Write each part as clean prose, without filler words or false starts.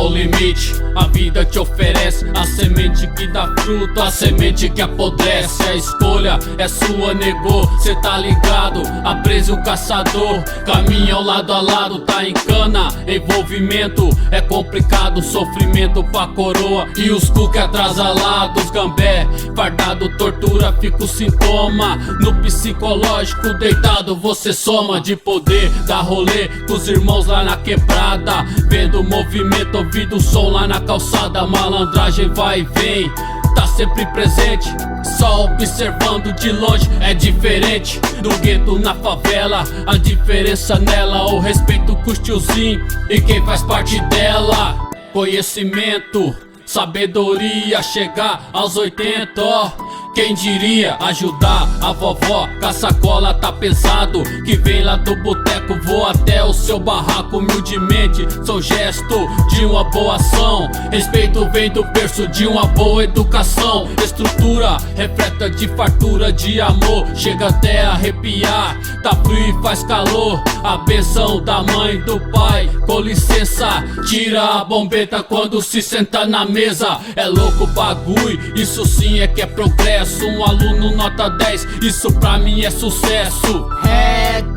ao limite. A vida te oferece a semente que dá fruto, a semente que apodrece. A escolha é sua, negou, cê tá ligado. A presa e o caçador caminham lado a lado. Tá em cana, envolvimento é complicado. Sofrimento pra coroa e os cuque atrasalados. Gambé, fardado, tortura, fica o sintoma. No psicológico deitado você soma. De poder, dá rolê com os irmãos lá na quebrada. Vendo o movimento, ouvindo o som lá na calçada. Malandragem vai e vem, tá sempre presente. Só observando de longe é diferente do gueto na favela. A diferença nela, o respeito com os tiozinhos e quem faz parte dela. Conhecimento, sabedoria, chegar aos 80, ó. Quem diria ajudar a vovó, com a sacola tá pesado. Que vem lá do boteco, vou até o seu barraco humildemente. Sou gesto de uma boa ação. Respeito vem do berço de uma boa educação. Estrutura, refleta de fartura de amor. Chega até a arrepiar, tá frio e faz calor. A benção da mãe e do pai, com licença, tira a bombeta quando se senta na mesa. É louco o bagulho, isso sim é que é progresso. Um aluno nota 10, isso pra mim é sucesso.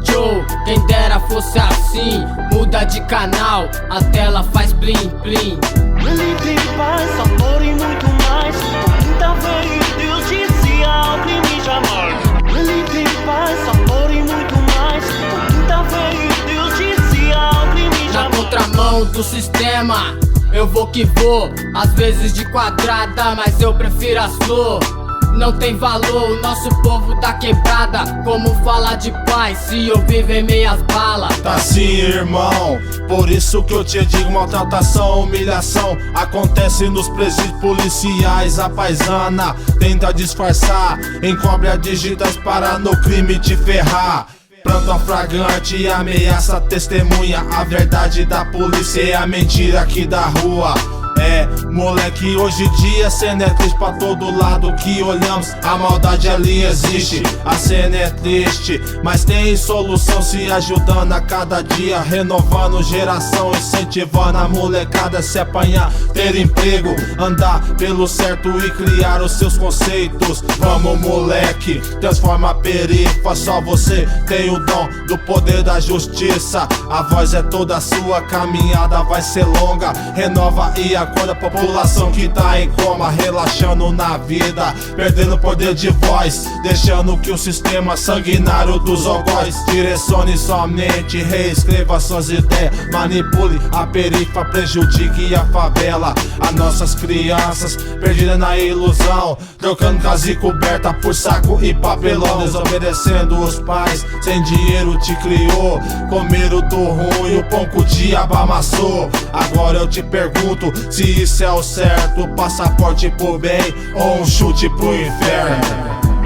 Joe, quem dera fosse assim. Muda de canal, a tela faz plim plim. Ele tem paz, amor e muito mais. Muita fé e Deus dizia oprimir jamais. Ele tem paz, amor e muito mais. Muita fé e Deus dizia oprimir jamais. Na contramão do sistema, eu vou que vou. Às vezes de quadrada, mas eu prefiro as flor. Não tem valor o nosso povo da quebrada. Como falar de paz se eu vivo em meias balas? Tá sim, irmão, por isso que eu te digo: maltratação, humilhação acontece nos presídios policiais. A paisana tenta disfarçar, encobre as digitais para no crime te ferrar. Planta flagrante e ameaça testemunha. A verdade da polícia é a mentira aqui da rua. É, moleque, hoje em dia a cena é triste pra todo lado que olhamos. A maldade ali existe, a cena é triste, mas tem solução, se ajudando a cada dia. Renovando geração, incentivando a molecada a se apanhar, ter emprego, andar pelo certo e criar os seus conceitos. Vamos, moleque, transforma a perifa. Só você tem o dom do poder da justiça. A voz é toda sua, a caminhada vai ser longa. Renova e acorda a população que tá em coma, relaxando na vida, perdendo o poder de voz, deixando que o sistema sanguinário dos ogóis direcione somente, reescreva suas ideias, manipule a perifa, prejudique a favela. As nossas crianças perdidas na ilusão, trocando casa e coberta por saco e papelão, desobedecendo os pais, sem dinheiro te criou, comeram do ruim, o pão que o diabo amassou. Agora eu te pergunto se isso é o certo, passaporte pro bem ou um chute pro inferno.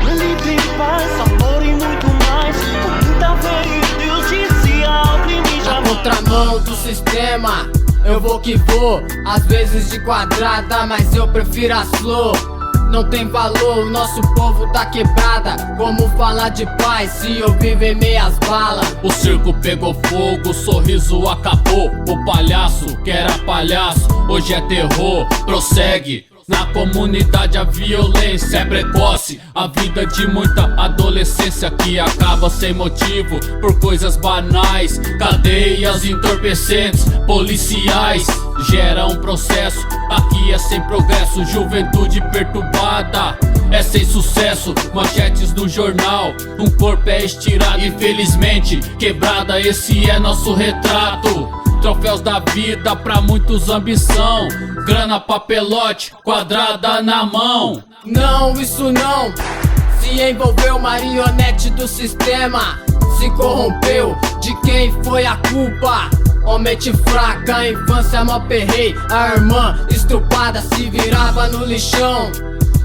Ele tem paz, amor e muito mais. Muita fé e Deus dizia oprimir Na jamais. contramão do sistema, eu vou que vou. Às vezes de quadrada, mas eu prefiro as flor. Não tem valor o nosso povo da quebrada. Como falar de paz se eu vivo em meias balas? O circo pegou fogo, o sorriso acabou. O palhaço que era palhaço, hoje é terror. Prossegue. Na comunidade a violência é precoce. A vida de muita adolescência que acaba sem motivo, por coisas banais. Cadeias entorpecentes, policiais, gera um processo. Aqui é sem progresso, juventude perturbada é sem sucesso. Manchetes do jornal, um corpo é estirado. Infelizmente, quebrada, esse é nosso retrato. Troféus da vida, pra muitos ambição. Grana, papelote, quadrada na mão. Não, isso não. Se envolveu, marionete do sistema. Se corrompeu, de quem foi a culpa? Mente fraca, a infância mó perrei. A irmã estrupada se virava no lixão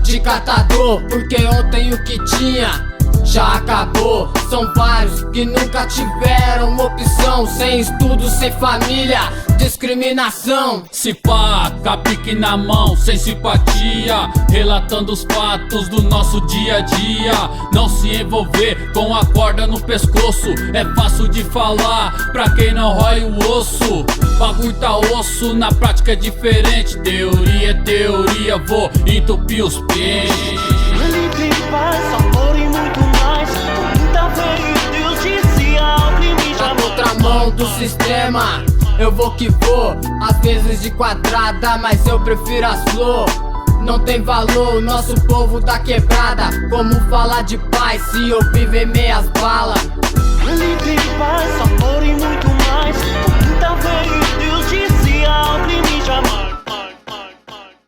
de catador, porque ontem o que tinha já acabou. São vários que nunca tiveram opção, sem estudo, sem família, discriminação. Se pá, capique na mão, sem simpatia, relatando os fatos do nosso dia a dia. Não se envolver com a corda no pescoço, é fácil de falar pra quem não rói o osso. Bagulho tá osso, na prática é diferente. Teoria é teoria, vou entupir os peixes. Ele tem paz, amor e muito mais. Com muita fé em Deus dizia oprimir Na jamais. contramão do sistema, eu vou que vou, às vezes de quadrada, mas eu prefiro as flor. Não tem valor o nosso povo da quebrada. Como falar de paz se eu viver meias balas? Ele tem paz, amor e muito mais. Com muita fé em Deus dizia oprimir jamais.